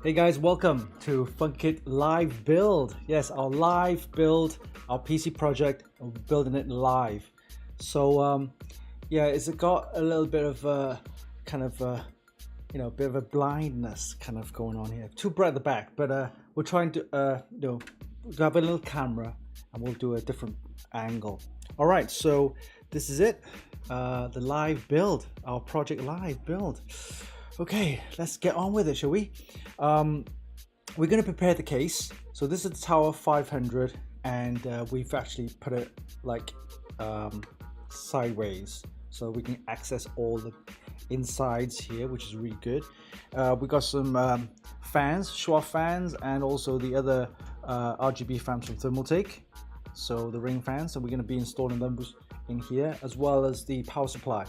Hey guys, welcome to Funkykit live build. Yes, our live build, our PC project, and we're building it live. So yeah, it's got a little bit of a kind of a bit of a blindness kind of going on here. Too bright at the back, but we're trying to grab a little camera and we'll do a different angle. All right, so this is it, the live build, our project live build. Okay, let's get on with it, shall we? We're going to prepare the case. So this is the Tower 500, and we've actually put it like sideways, so we can access all the insides here, which is really good. We got some fans, Schwa fans, and also the other RGB fans from thermaltake. So the ring fans, so we're going to be installing them in here, as well as the power supply.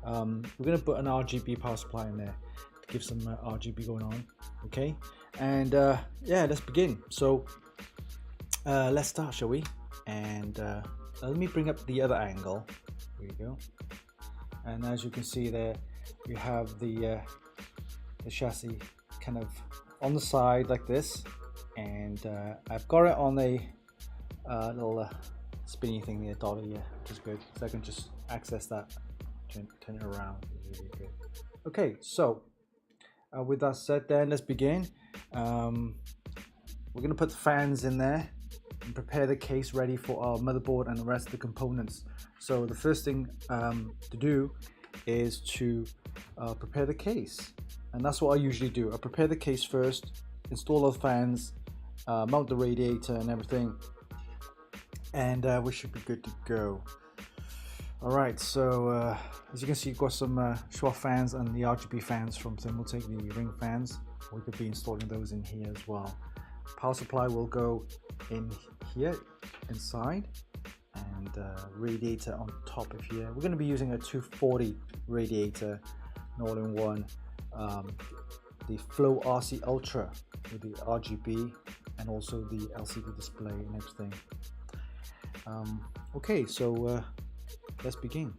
We're going to put an RGB power supply in there to give some RGB going on. Okay, and yeah, let's begin. So let's start, shall we? And let me bring up the other angle. Here we go. And as you can see there, you have the chassis kind of on the side like this, and I've got it on a little spinny thing there, dolly, yeah, which is good. So I can just access that, turn it around. Really good. Okay, so with that said, then let's begin. We're gonna put the fans in there and prepare the case ready for our motherboard and the rest of the components. So the first thing to do is to prepare the case, and that's what I usually do. I prepare the case first, install the fans, mount the radiator and everything, and we should be good to go. Alright, so as you can see, you've got some Schwa fans and the RGB fans from thermaltake, the ring fans. We could be installing those in here as well. Power supply will go in here inside, and radiator on top of here. We're going to be using a 240 radiator, an all-in-one, the Flow RC Ultra with the RGB and also the LCD display and everything. Okay, so let's begin.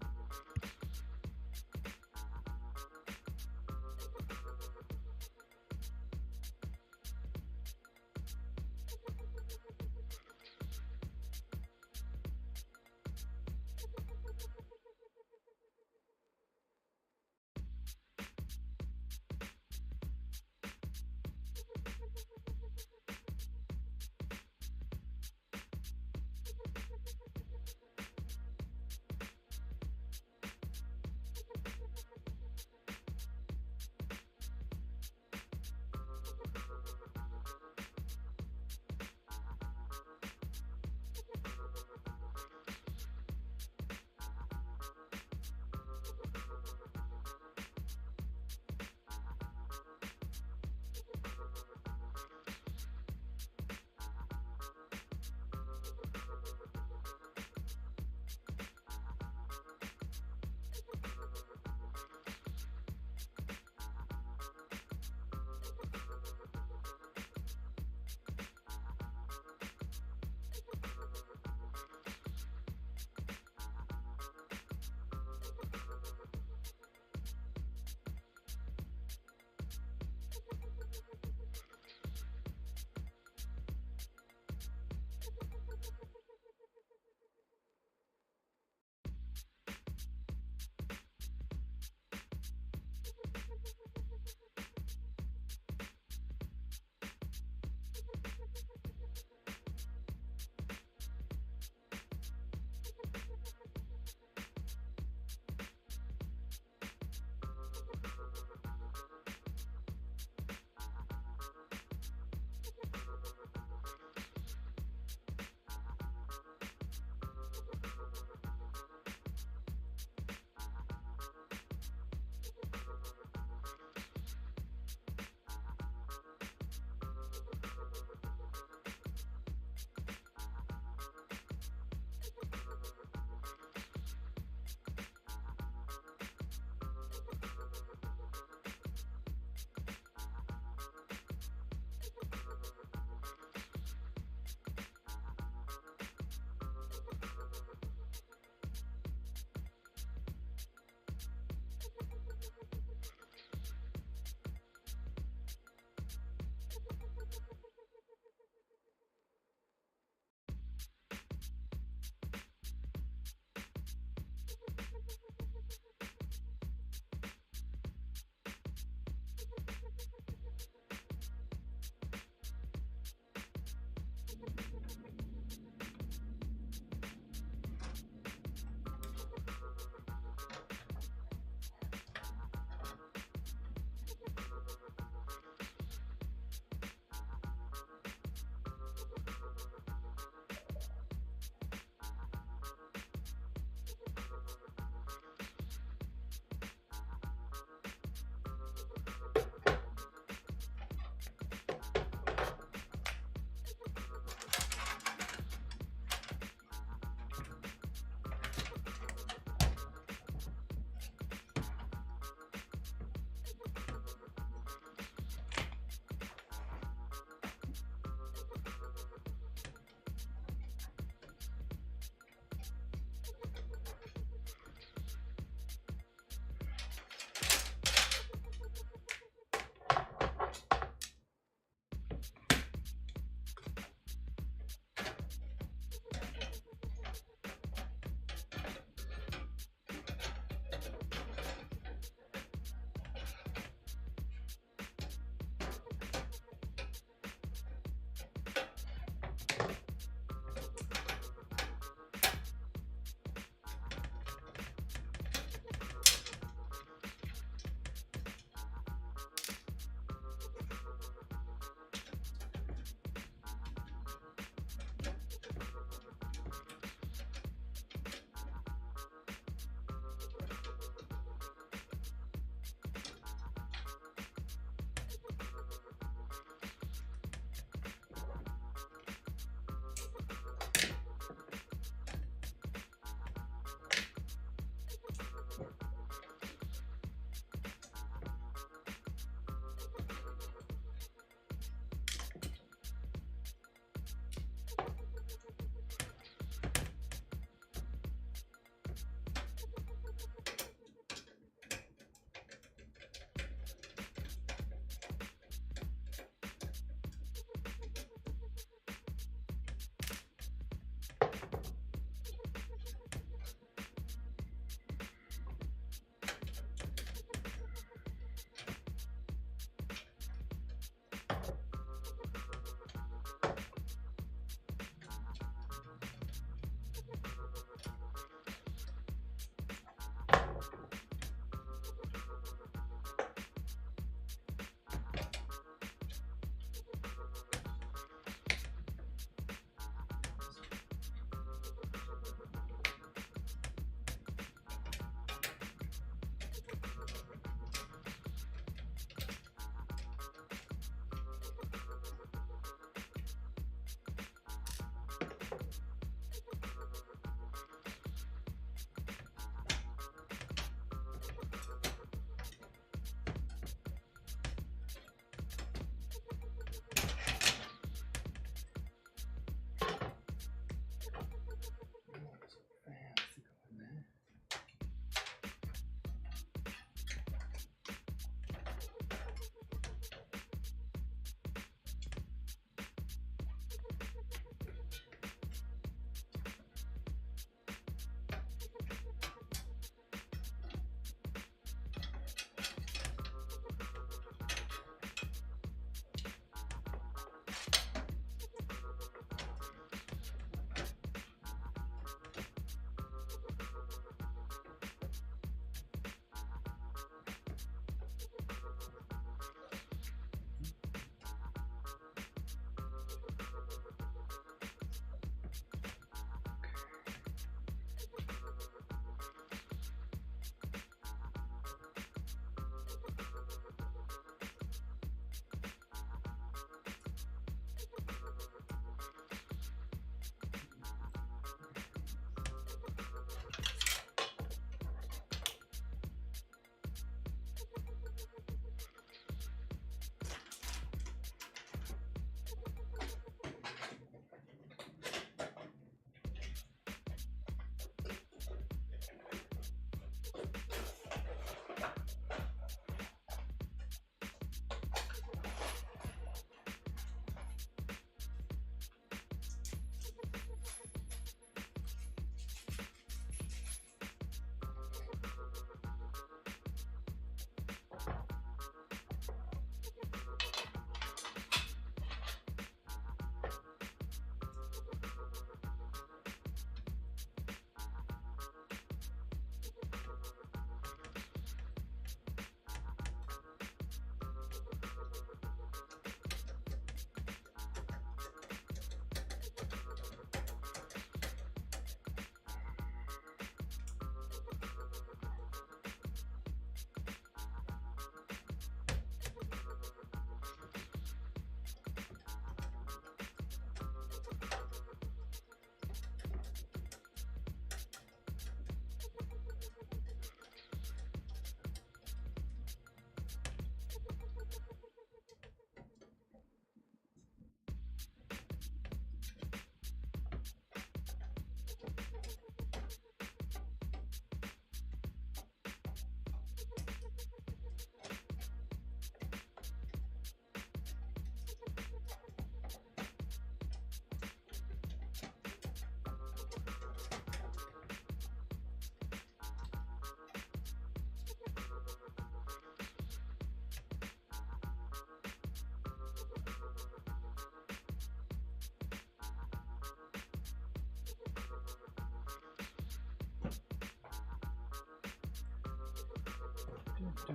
Hey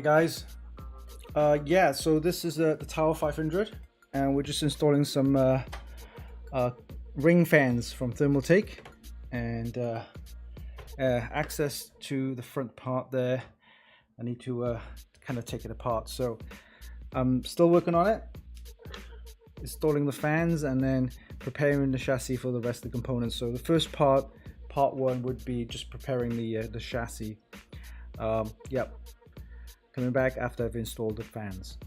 guys, yeah, so this is the Tower 500, and we're just installing some ring fans from Thermaltake, and access to the front part there. I need to kind of take it apart, so I'm still working on it, installing the fans and then preparing the chassis for the rest of the components. So the first part one, would be just preparing the chassis. Yep, coming back after I've installed the fans.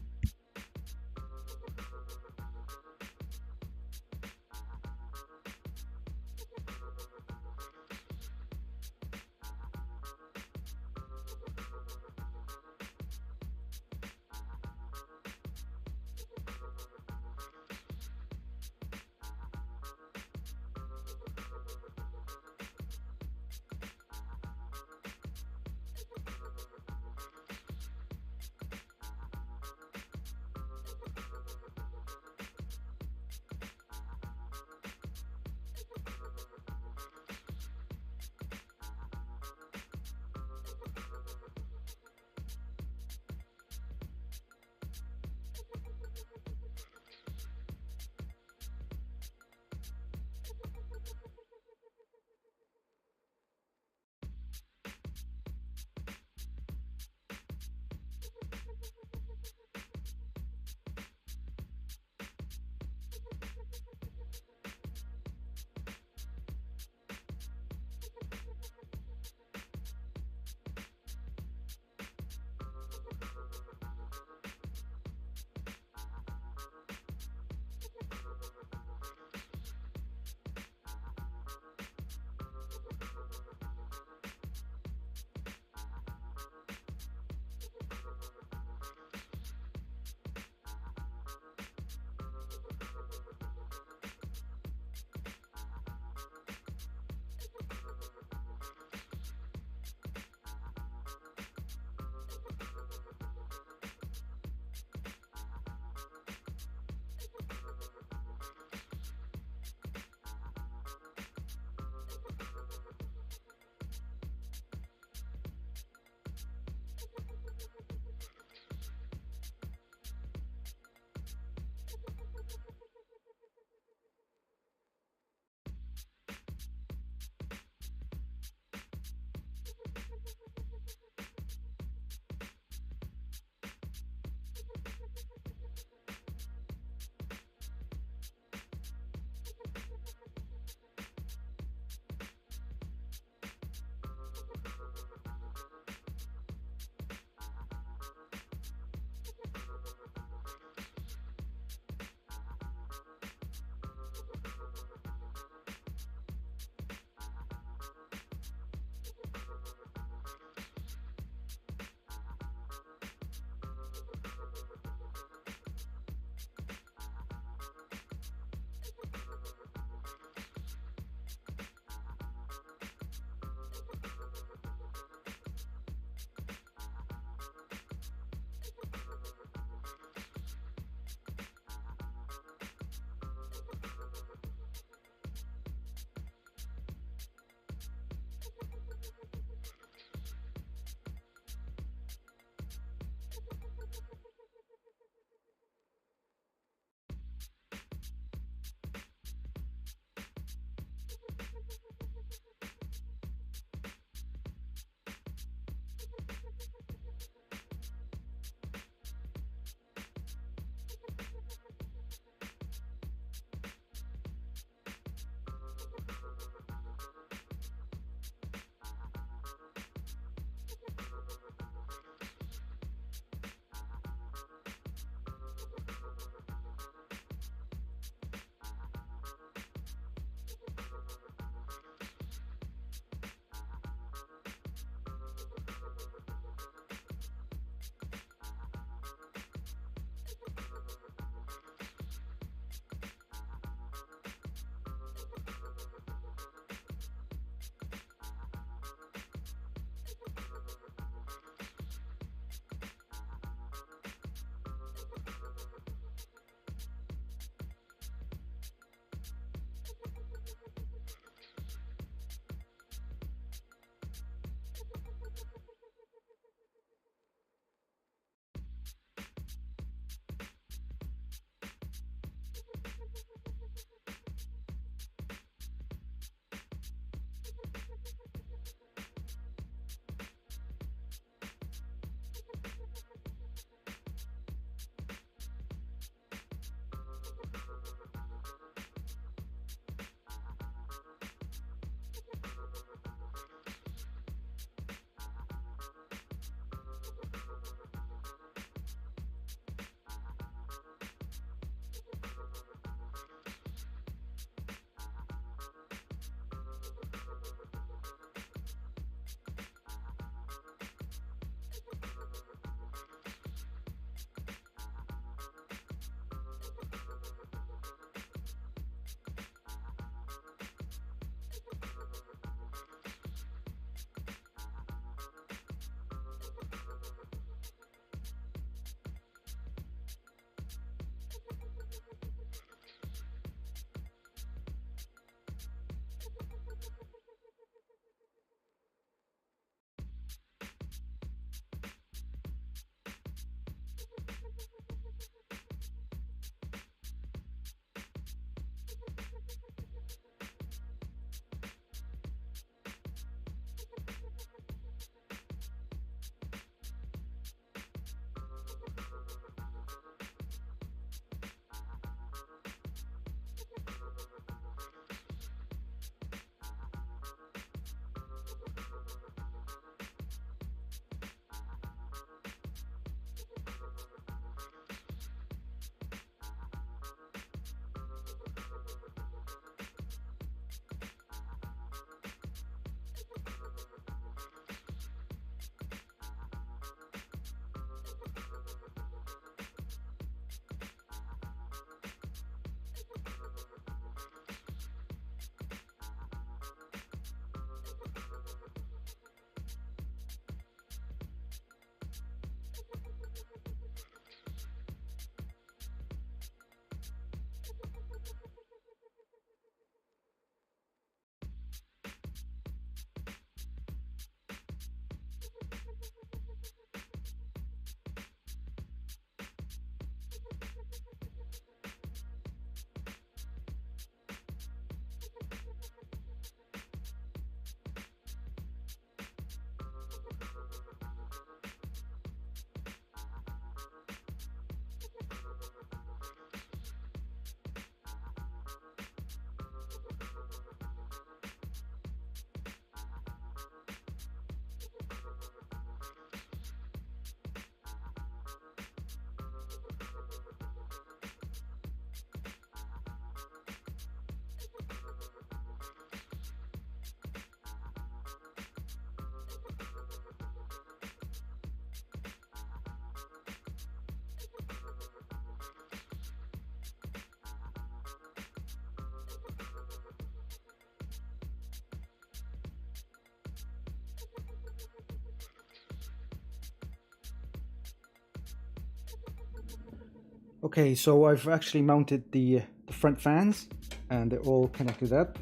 Okay, so I've actually mounted the front fans, and they're all connected up,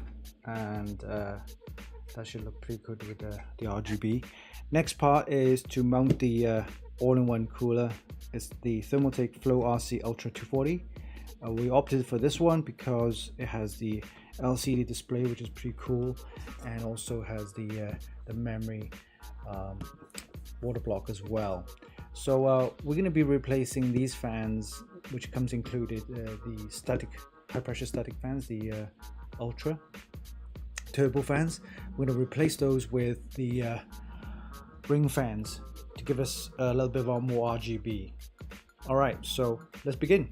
and that should look pretty good with the RGB. Next part is to mount the all-in-one cooler. It's the Thermaltake Flow RC Ultra 240. We opted for this one because it has the LCD display, which is pretty cool, and also has the memory water block as well. So we're going to be replacing these fans, which comes included the static high pressure static fans, the Ultra turbo fans. We're going to replace those with the ring fans to give us a little bit more RGB. All right, so let's begin.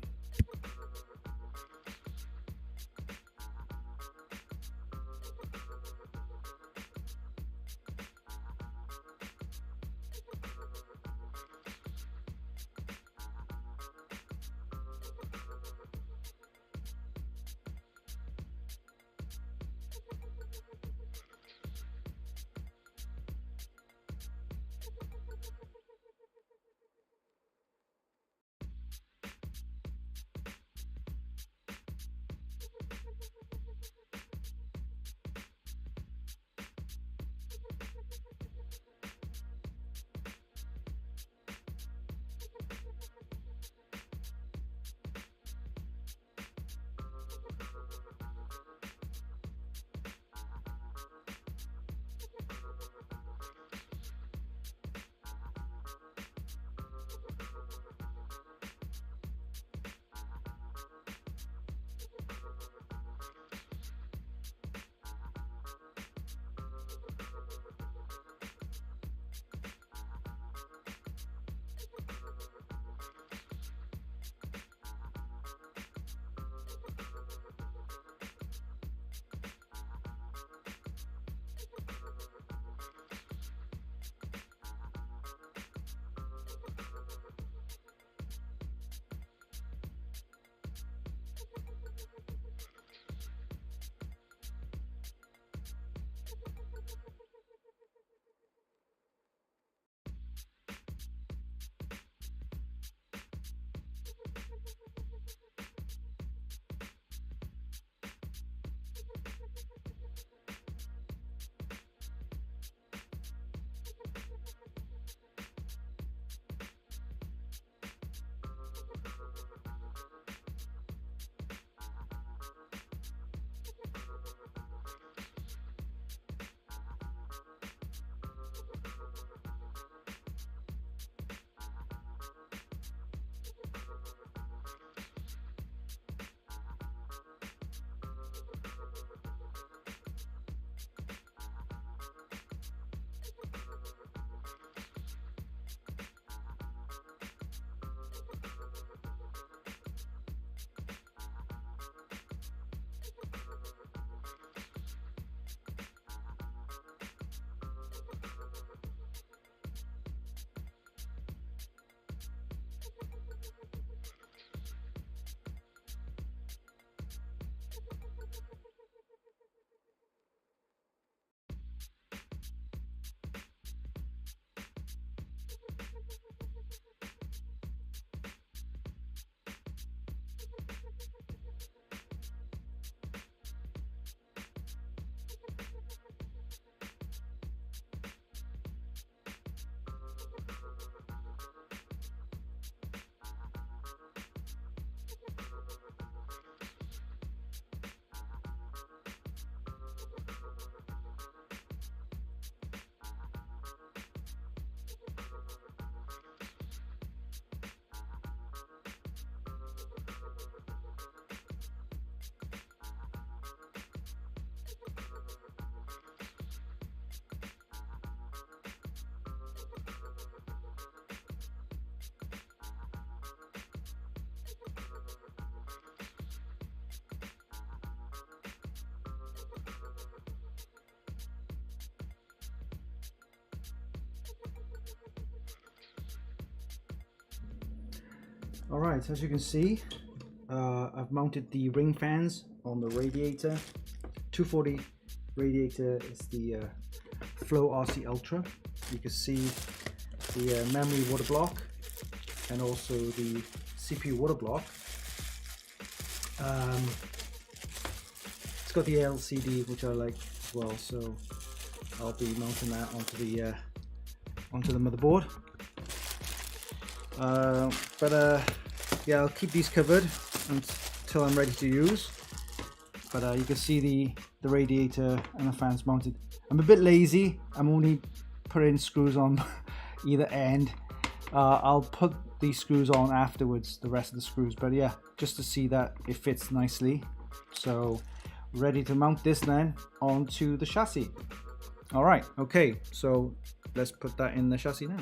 Alright, as you can see, I've mounted the ring fans on the radiator. 240 radiator is the Flow RC Ultra. You can see the memory water block and also the CPU water block. It's got the LCD, which I like as well, so I'll be mounting that onto the motherboard. Yeah, I'll keep these covered until I'm ready to use. But you can see the radiator and the fans mounted. I'm a bit lazy. I'm only putting screws on either end. I'll put these screws on afterwards, the rest of the screws, but yeah, just to see that it fits nicely. So ready to mount this then onto the chassis. All right, okay, so let's put that in the chassis now.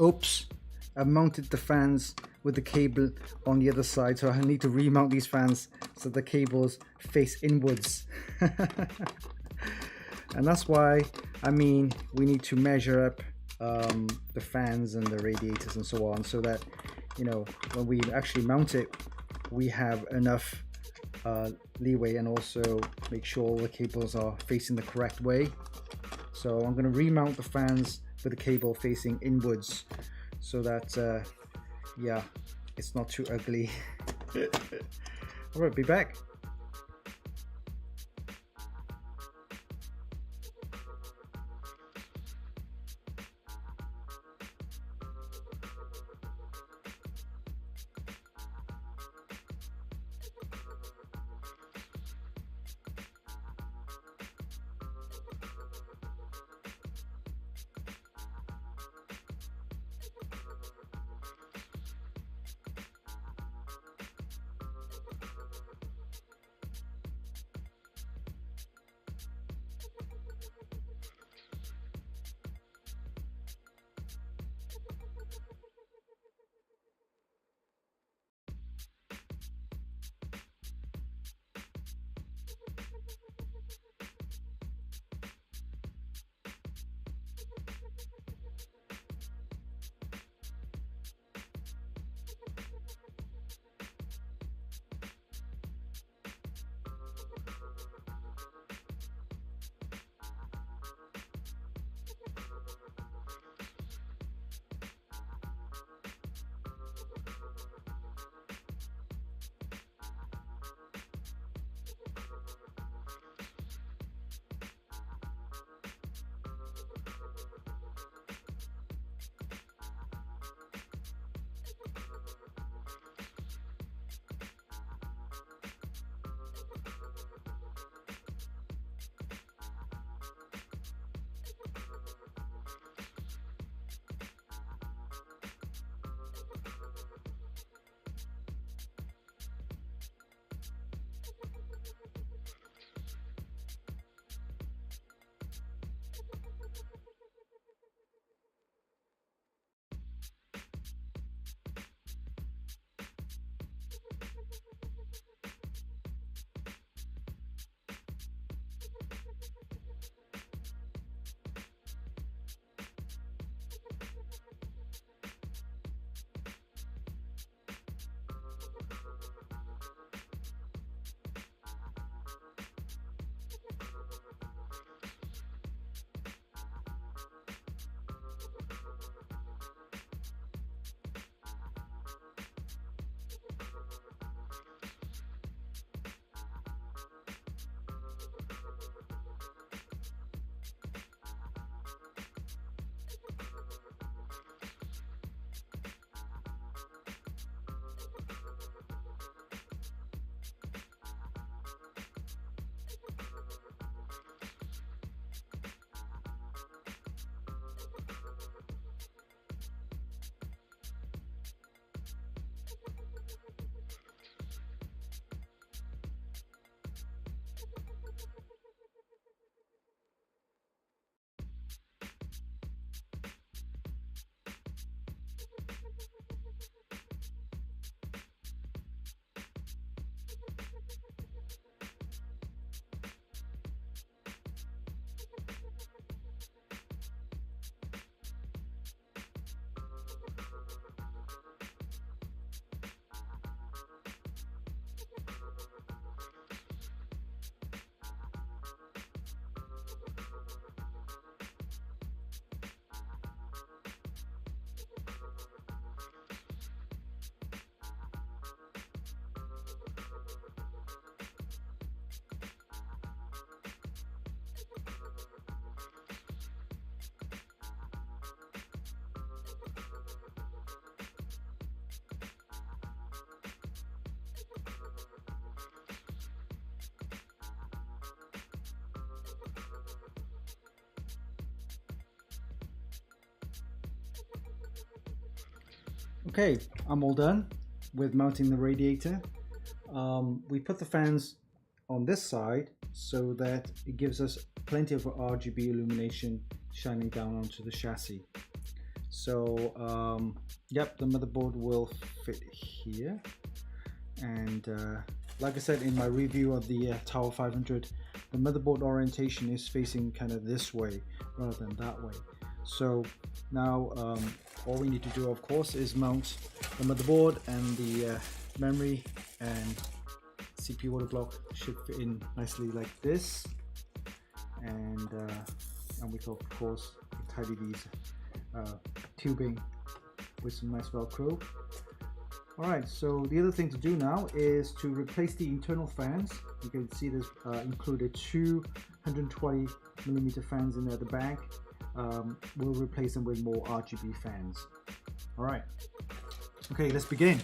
Oops, I've mounted the fans with the cable on the other side, so I need to remount these fans so the cables face inwards. And that's why, I mean, we need to measure up the fans and the radiators and so on, so that, you know, when we actually mount it, we have enough leeway, and also make sure all the cables are facing the correct way. So I'm going to remount the fans with the cable facing inwards, so that yeah, it's not too ugly. All right, be back. Okay, I'm all done with mounting the radiator. We put the fans on this side so that it gives us plenty of RGB illumination shining down onto the chassis. So yep, the motherboard will fit here. And like I said in my review of the Tower 500, the motherboard orientation is facing kind of this way rather than that way. So now all we need to do, of course, is mount the motherboard, and the memory and CPU water block should fit in nicely like this. And we can, of course, tidy these tubing with some nice Velcro. Alright, so the other thing to do now is to replace the internal fans. You can see there's included two 120mm fans in the back. We'll replace them with more RGB fans. Alright, okay, let's begin.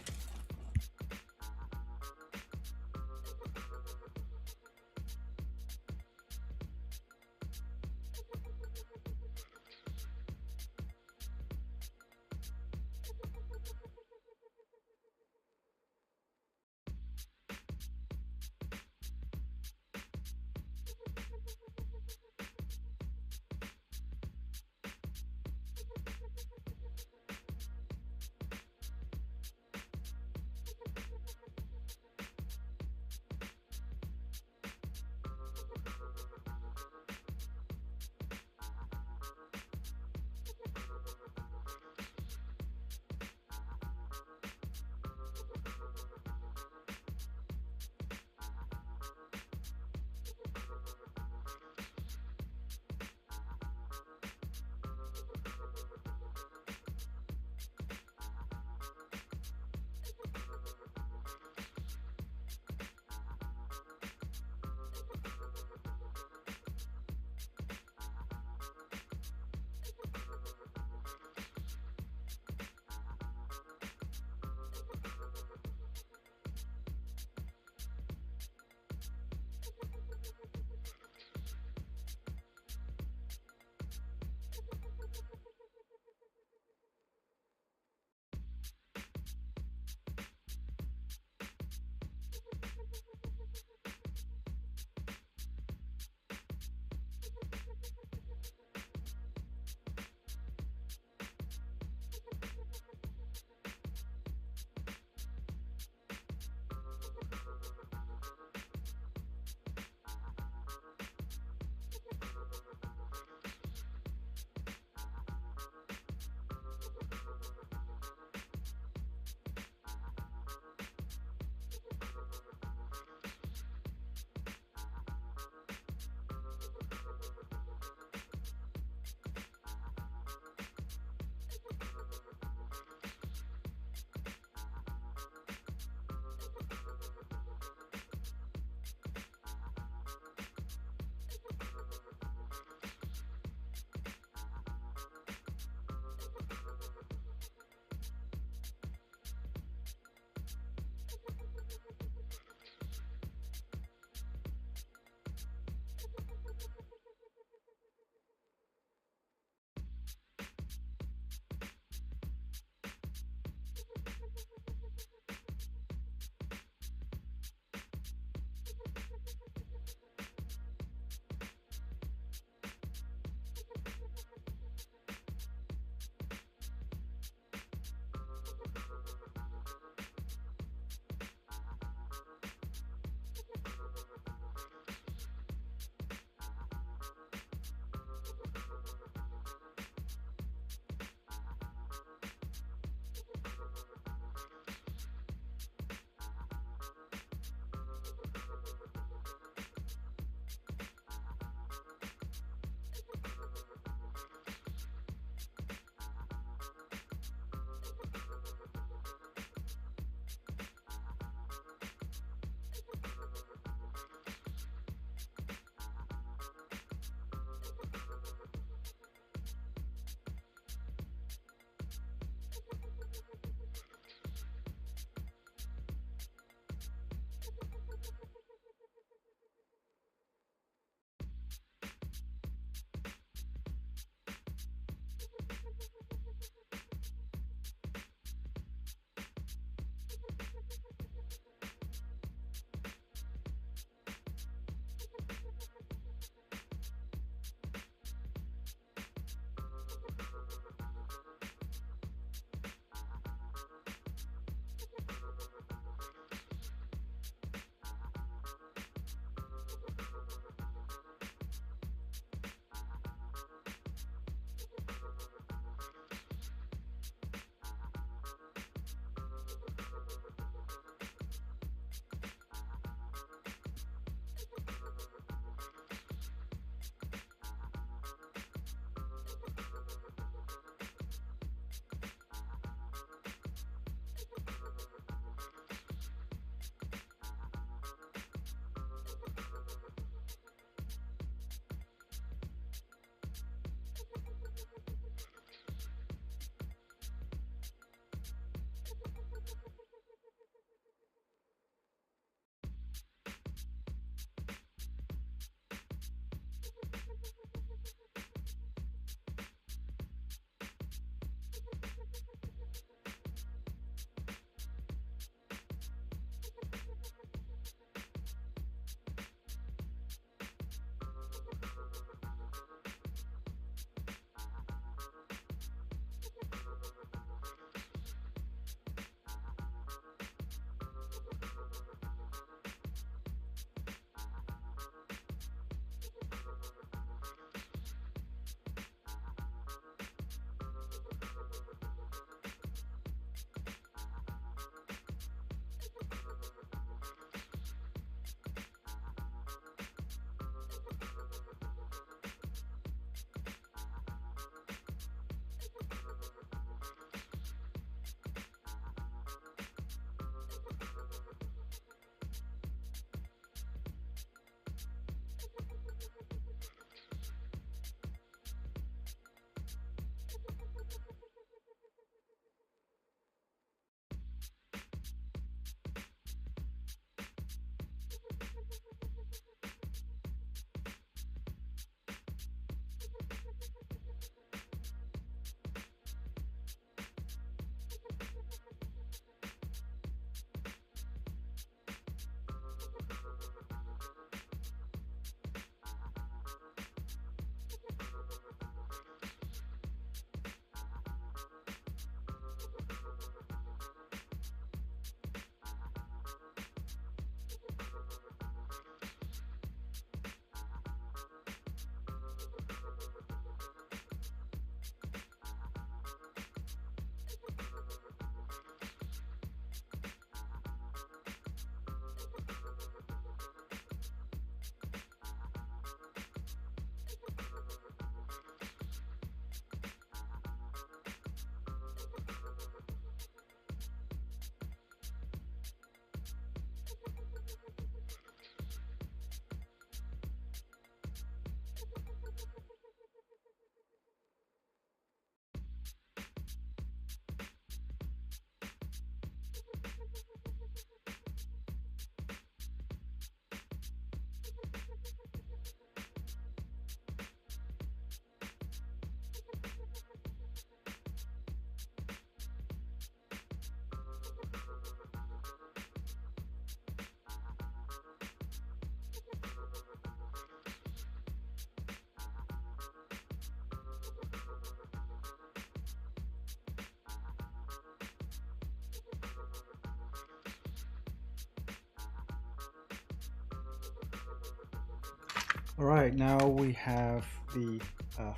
All right, now we have the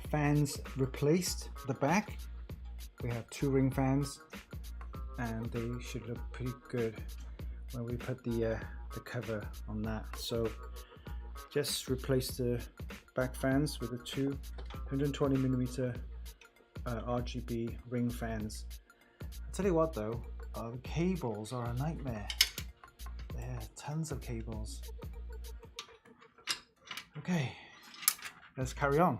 fans replaced at the back. We have 2 ring fans, and they should look pretty good when we put the cover on that. So just replace the back fans with the 2 120mm RGB ring fans. I'll tell you what though, the cables are a nightmare. There are tons of cables. Okay, let's carry on.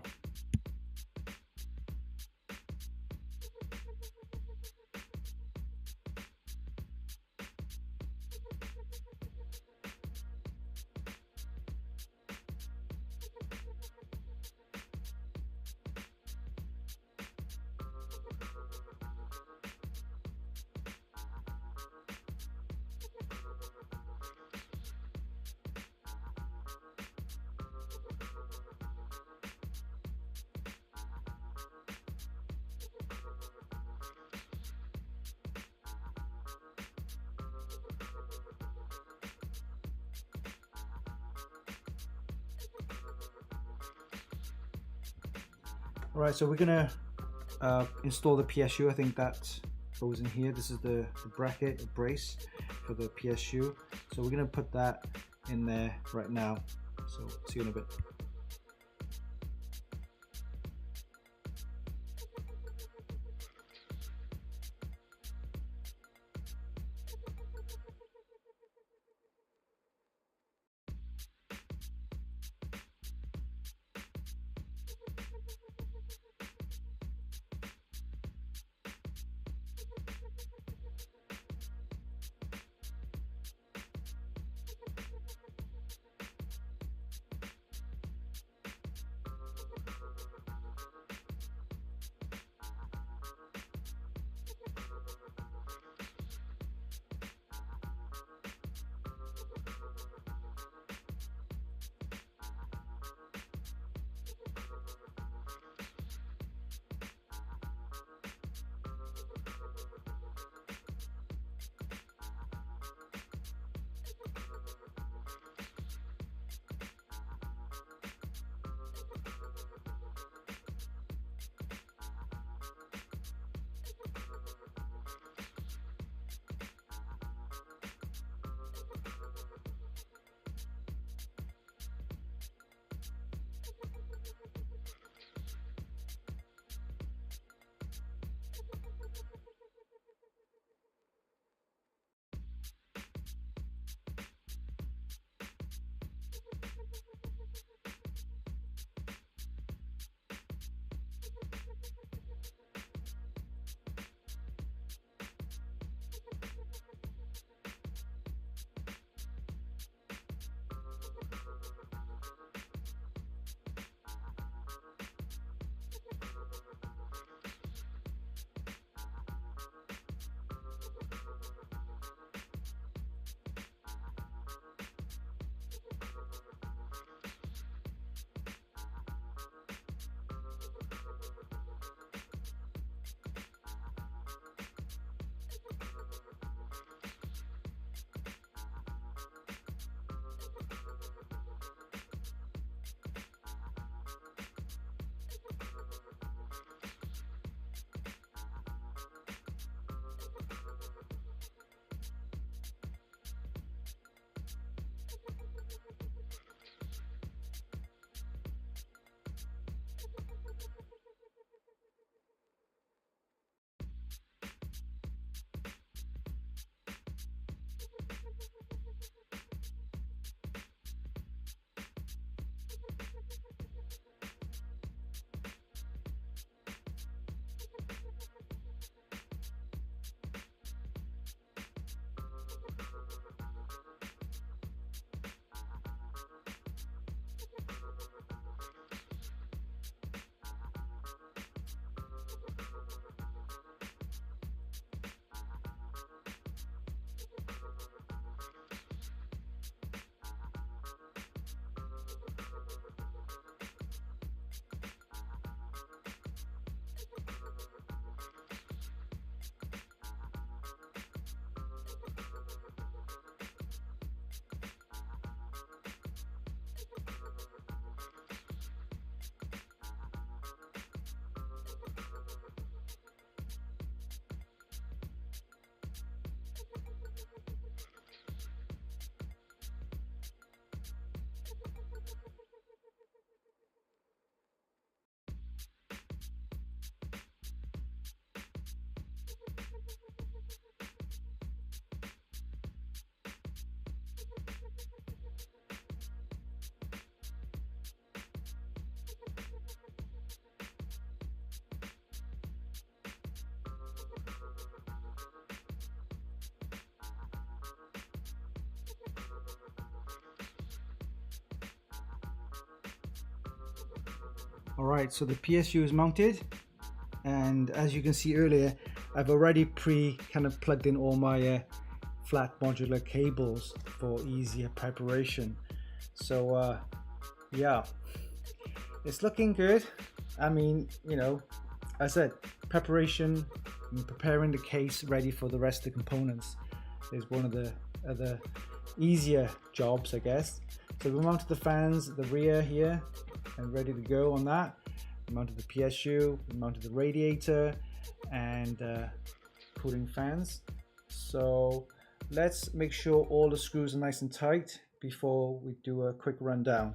All right, so we're gonna install the PSU. I think that goes in here. This is the bracket, the brace for the PSU. So we're gonna put that in there right now. So see you in a bit. Alright, so the PSU is mounted, and as you can see earlier, I've already kind of plugged in all my flat modular cables for easier preparation. So yeah, it's looking good. I mean, you know, as I said, preparation and preparing the case ready for the rest of the components is one of the other easier jobs, I guess. So we mounted the fans, the rear here, and ready to go on that. We mounted the PSU, we mounted the radiator and cooling fans. So let's make sure all the screws are nice and tight before we do a quick rundown.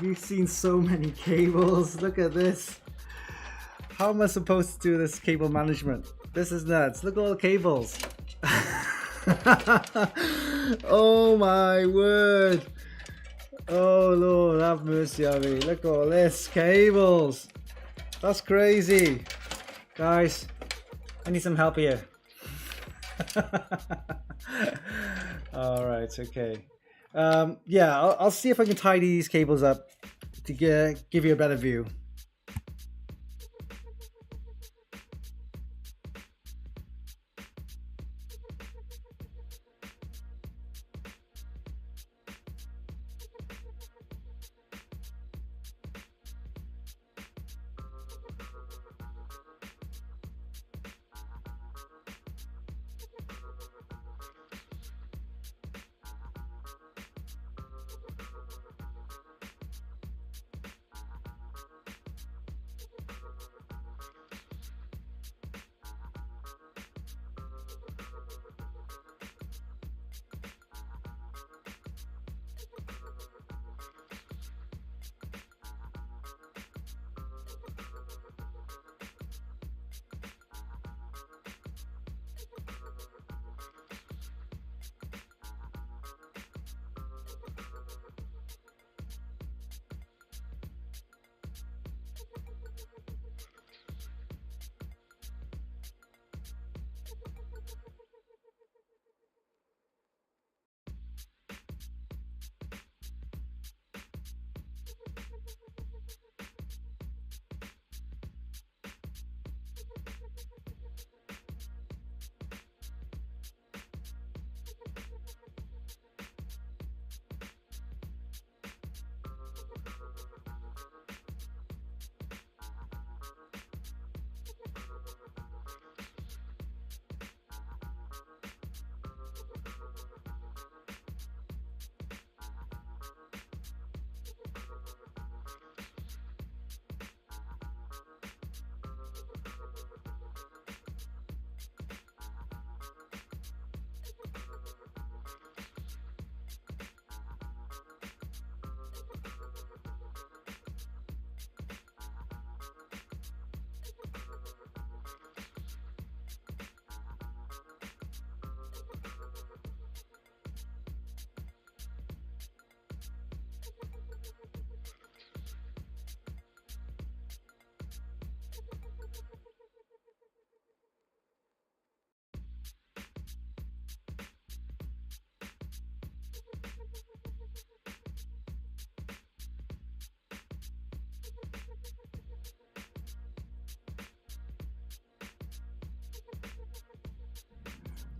We've seen so many cables. Look at this. How am I supposed to do this cable management? This is nuts. Look at all the cables. Oh my word. Oh Lord, have mercy on me. Look at all this cables. That's crazy. Guys, I need some help here. All right, okay. Yeah, I'll see if I can tidy these cables up to give you a better view.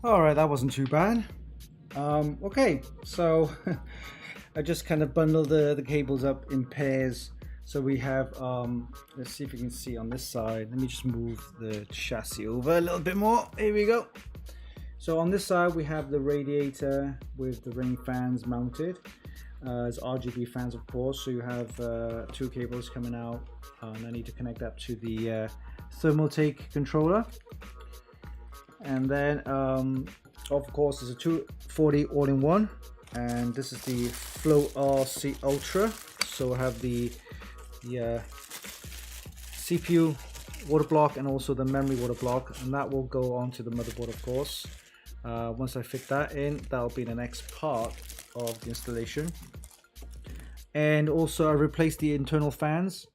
All right, that wasn't too bad. Okay, so I just kind of bundled the cables up in pairs. So we have, let's see if you can see on this side. Let me just move the chassis over a little bit more. Here we go. So on this side, we have the radiator with the ring fans mounted. It's RGB fans, of course. So you have 2 cables coming out, and I need to connect that to the thermaltake controller. And then, of course, there's a 240 all-in-one, and this is the Flow RC Ultra. So I have the CPU water block and also the memory water block, and that will go onto the motherboard, of course. Once I fit that in, that'll be the next part of the installation. And also I replaced the internal fans,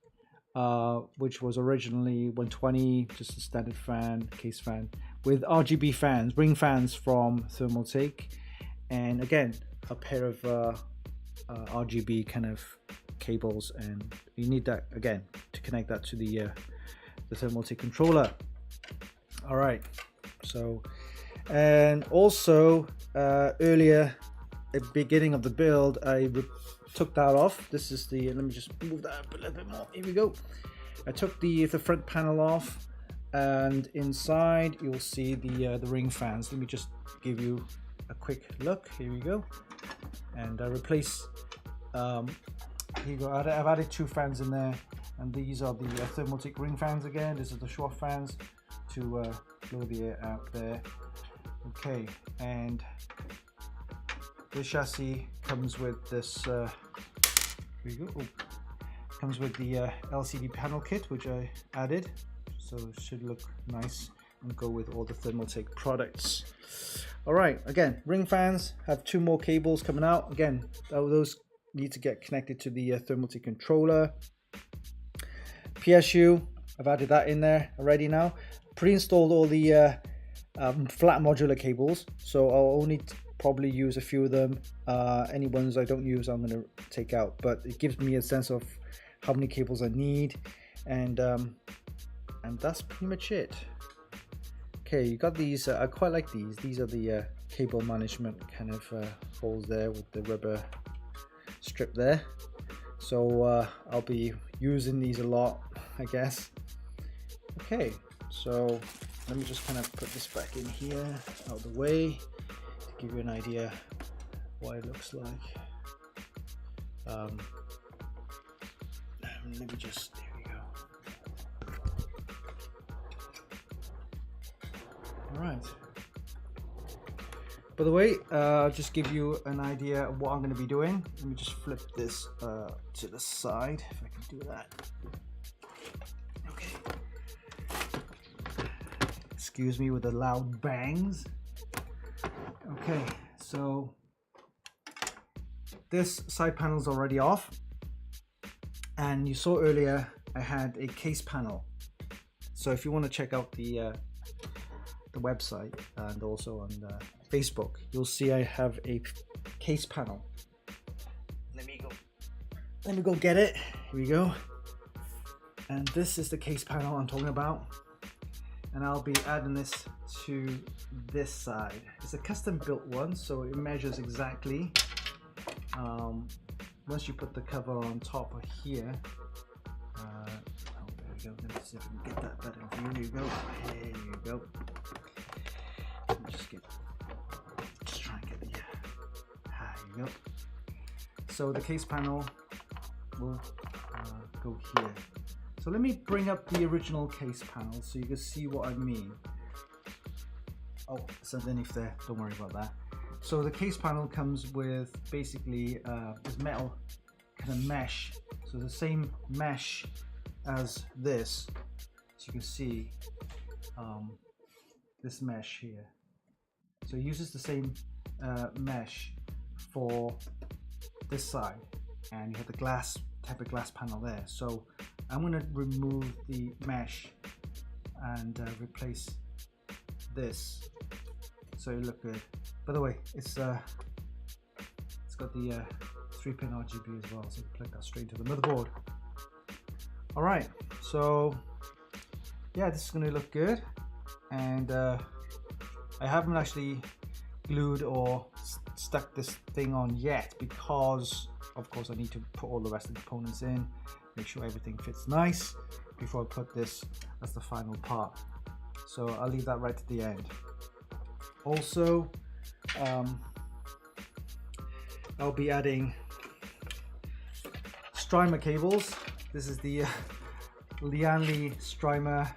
which was originally 120, just a standard fan, case fan, with RGB fans, ring fans from Thermaltake, and again a pair of RGB kind of cables, and you need that again to connect that to the Thermaltake controller. All right, so and also earlier at the beginning of the build, I took that off. This is the, let me just move that up a little bit more. Here we go. I took the front panel off, and inside you'll see the ring fans. Let me just give you a quick look. Here we go. And I replace here you go. I've added 2 fans in there, and these are the Thermaltake ring fans again. This is the Schwab fans to blow the air out there. Okay, and the chassis comes with this here we go. Oh, comes with the LCD panel kit, which I added, so it should look nice and go with all the Thermaltake products. All right, again, ring fans have 2 more cables coming out. Again, those need to get connected to the Thermaltake controller. PSU, I've added that in there already now. Pre-installed all the flat modular cables, so I'll only probably use a few of them. Any ones I don't use, I'm going to take out, but it gives me a sense of how many cables I need, and that's pretty much it. Okay, you got these. I quite like these. These are the cable management kind of holes there with the rubber strip there. So I'll be using these a lot, I guess. Okay, so let me just kind of put this back in here, out of the way, to give you an idea what it looks like. Let me just, there we go. All right. By the way, just give you an idea of what I'm going to be doing. Let me just flip this to the side, if I can do that. Okay. Excuse me with the loud bangs. Okay, so this side panel is already off, and you saw earlier I had a case panel. So if you want to check out the website and also on Facebook, you'll see I have a case panel. Let me go get it. Here we go. And this is the case panel I'm talking about, and I'll be adding this to this side. It's a custom built one, so it measures exactly. Once you put the cover on top of here, oh, there we go. Let me see if I can get that better view. Here you go. There you go. Let me just try and get the, there you go. So the case panel will go here. So let me bring up the original case panel so you can see what I mean. Oh, it's underneath there, don't worry about that. So the case panel comes with basically this metal kind of mesh. So the same mesh as this. So you can see this mesh here. So it uses the same mesh for this side, and you have the glass, type of glass panel there. So I'm going to remove the mesh and replace this so it look good. By the way, it's got the 3-pin RGB as well, so you can plug that straight into the motherboard. All right, so yeah, this is going to look good, and I haven't actually glued or stuck this thing on yet because of course I need to put all the rest of the components in, make sure everything fits nice before I put this as the final part. So I'll leave that right at the end. Also, I'll be adding Strimer cables. This is the Lianli Strimer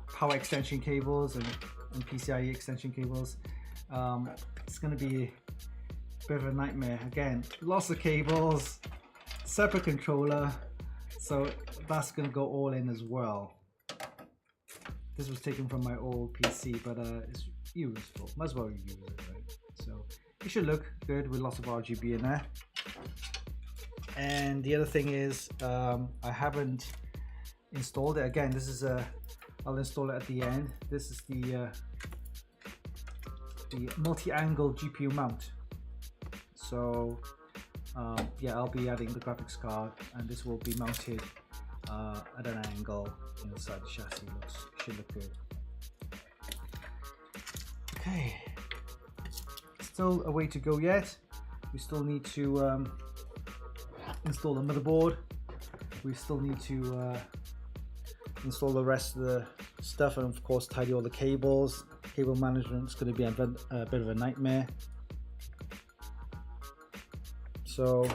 power extension cables and PCIe extension cables. It's going to be a bit of a nightmare. Again, lots of cables, separate controller, so that's going to go all in as well. This was taken from my old PC, but it's useful. Might as well use it, right? So it should look good with lots of RGB in there. And the other thing is, I haven't installed it. Again, this is I'll install it at the end. This is the multi-angle GPU mount. So yeah, I'll be adding the graphics card, and this will be mounted at an angle inside the chassis. Should look good. Okay, still a way to go yet. We still need to install the motherboard. We still need to install the rest of the stuff, and of course tidy all the cables. Cable management is going to be a bit of a nightmare. So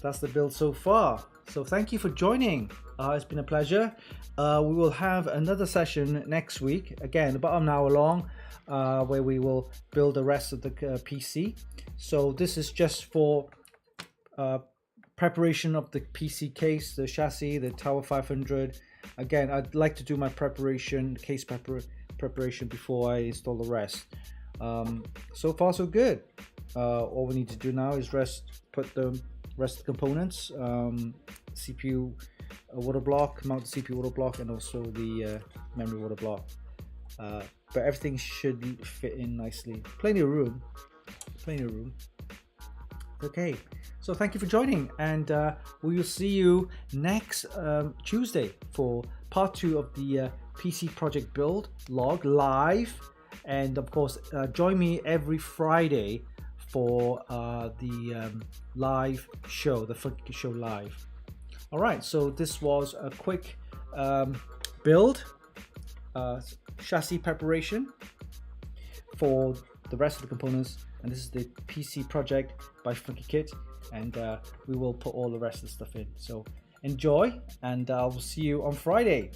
that's the build so far. So thank you for joining. It's been a pleasure. We will have another session next week, again about an hour long, where we will build the rest of the PC. So this is just for preparation of the PC case, the chassis, the Tower 500. Again, I'd like to do my preparation, case preparation before I install the rest. So far so good. All we need to do now is put the rest of the components, CPU water block, mount the CPU water block, and also the memory water block. But everything should fit in nicely. Plenty of room. Okay, so thank you for joining, and we will see you next Tuesday for part 2 of the PC project build log live. And of course, join me every Friday for the live show, the Funkykit show live. All right, so this was a quick build, chassis preparation for the rest of the components, and this is the PC project by Funkykit, and we will put all the rest of the stuff in. So enjoy, and I will see you on Friday.